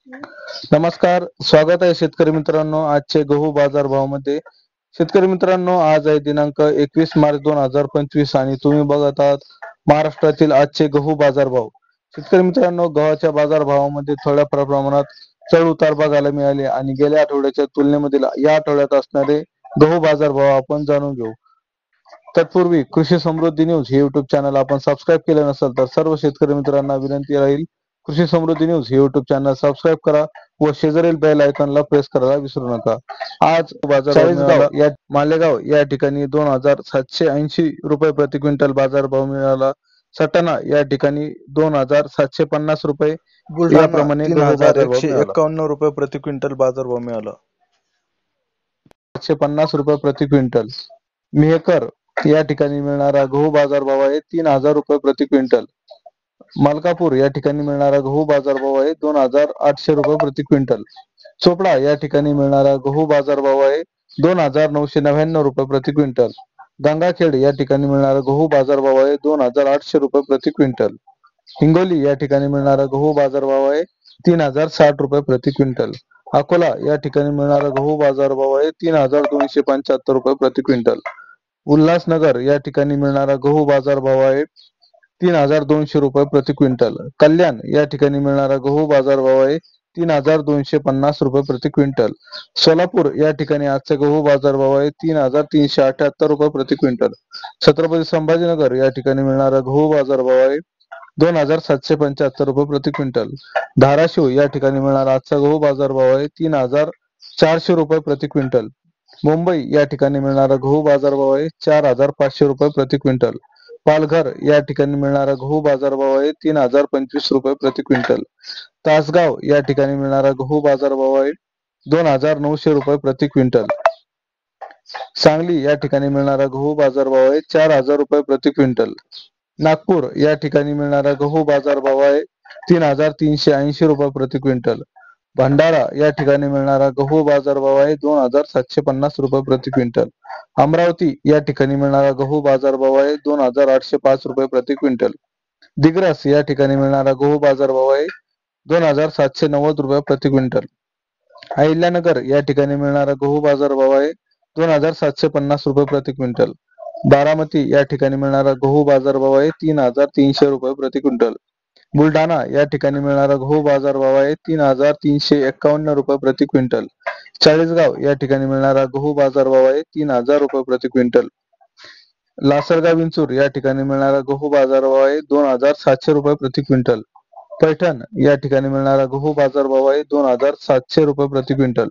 नमस्कार, स्वागत आहे शेतकरी मित्रांनो आजचे गहू बाजार भावामध्ये। शेतकरी मित्रांनो, आज आहे दिनांक 21 मार्च 2025 आणि तुम्ही बघत आहात महाराष्ट्रातील आजचे गहू बाजार भाव। शेतकरी मित्रांनो, गव्हाच्या बाजार भावामध्ये थोड्या प्रमाणात चढ उतार बघायला मिळाले आणि गेल्या आठवड्याच्या तुलनेमध्ये या आठवड्यात असणारे गहू बाजार भाव आपण जाणून घेऊ। तत्पूर्वी कृषी समृद्धी न्यूज हे YouTube चॅनल आपण सबस्क्राईब केले नसेल तर सर्व शेतकरी मित्रांना विनंती राहील, कृषी समृद्धी न्यूज हे YouTube चॅनल सबस्क्राईब करा व शेजारील बेल आयकॉनला प्रेस करायला विसरू नका। आज बाजार या मालेगाव या ठिकाणी 2780 रुपये प्रति क्विंटल बाजार भाव मिळाला। सटाणा या ठिकाणी 2750 रुपये, याप्रमाणे 3151 रुपये प्रति क्विंटल बाजार भाव मिळाला। 750 रुपये प्रति क्विंटल। मेहकर या ठिकाणी मिळणारा गहू बाजार भाव आहे 3000 रुपये प्रति क्विंटल। मलकापूर या ठिकाणी मिळणारा गहू बाजार भाव आहे 2800 रुपये प्रति क्विंटल। चोपडा या ठिकाणी मिळणारा गहू बाजार भाव आहे 2999 रुपये प्रति क्विंटल। गंगाखेड या ठिकाणी मिळणारा गहू बाजार भाव आहे 2800 रुपये प्रति क्विंटल। हिंगोली या ठिकाणी मिळणारा गहू बाजार भाव आहे 3060 रुपये प्रति क्विंटल। अकोला या ठिकाणी मिळणारा गहू बाजार भाव आहे 3275 रुपये प्रति क्विंटल। उल्हासनगर या ठिकाणी मिळणारा गहू बाजार भाव आहे 3200 रुपये प्रति क्विंटल। कल्याण या ठिकाणी मिळणारा गहू बाजार भाव आहे 3250 रुपये प्रति क्विंटल। सोलापूर या ठिकाणी आजचा गहू बाजार भाव आहे 3378 रुपये प्रति क्विंटल। छत्रपती संभाजीनगर या ठिकाणी मिळणारा गहू बाजार भाव आहे 2775 रुपये प्रति क्विंटल। धाराशिव या ठिकाणी मिळणारा आजचा गहू बाजार भाव आहे 3400 रुपये प्रति क्विंटल। मुंबई या ठिकाणी मिळणारा गहू बाजार भाव आहे 4500 रुपये प्रति क्विंटल। पालघर या ठिकाणी मिळणारा गहू बाजार भाव आहे 3025 रुपये प्रति क्विंटल। तासगाव या ठिकाणी मिळणारा गहू बाजार भाव आहे 2900 रुपये प्रति क्विंटल। सांगली या ठिकाणी मिळणारा गहू बाजार भाव आहे 4000 रुपये प्रति क्विंटल। नागपूर या ठिकाणी मिळणारा गहू बाजार भाव आहे 3380 रुपये प्रति क्विंटल। भंडारा या ठिकाणी मिळणारा गहू बाजार भाव आहे 2750 रुपये प्रति क्विंटल। अमरावती या ठिकाणी मिळणारा गहू बाजार भाव आहे 2805 रुपये प्रति क्विंटल। दिग्रस या ठिकाणी मिळणारा गहू बाजार भाव आहे 2790 रुपये प्रति क्विंटल। अहिल्यानगर या ठिकाणी मिळणारा गहू बाजार भाव आहे 2750 रुपये प्रति क्विंटल। बारामती या ठिकाणी मिळणारा गहू बाजार भाव आहे 3300 रुपये प्रति क्विंटल। बुलढाणा या ठिकाणी मिळणारा गहू बाजार भाव आहे 3351 रुपये प्रति क्विंटल। चाळीसगाव या ठिकाणी मिळणारा गहू बाजार भाव आहे 3000 रुपये प्रति क्विंटल। लासलगाव विंचूर या ठिकाणी मिळणारा गहू बाजार भाव आहे 2700 रुपये प्रति क्विंटल। पैठण या ठिकाणी मिळणारा गहू बाजार भाव आहे 2700 रुपये प्रति क्विंटल।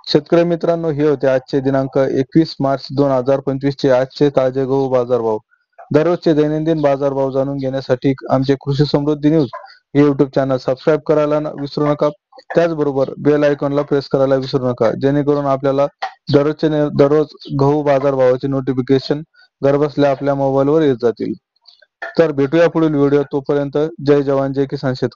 शेतकरी मित्रांनो, हे होते आजचे दिनांक 21 मार्च 2025 चे आजचे ताजे गहू बाजार भाव। दररोजचे दैनंदिन बाजार भाव जाणून घेण्यासाठी आमचे कृषी समृद्धी न्यूज हे YouTube चॅनल सबस्क्राईब करायला विसरू नका। त्याचबरोबर बेल आयकॉनला प्रेस करायला विसरू नका, जेणेकरून आपल्याला दररोज गहू बाजार भावाचे नोटिफिकेशन घरबसल्या आपल्या मोबाईलवर येत जातील। तर भेटूया पुढील व्हिडिओ, तोपर्यंत जय जवान जय किसान शेतकरी।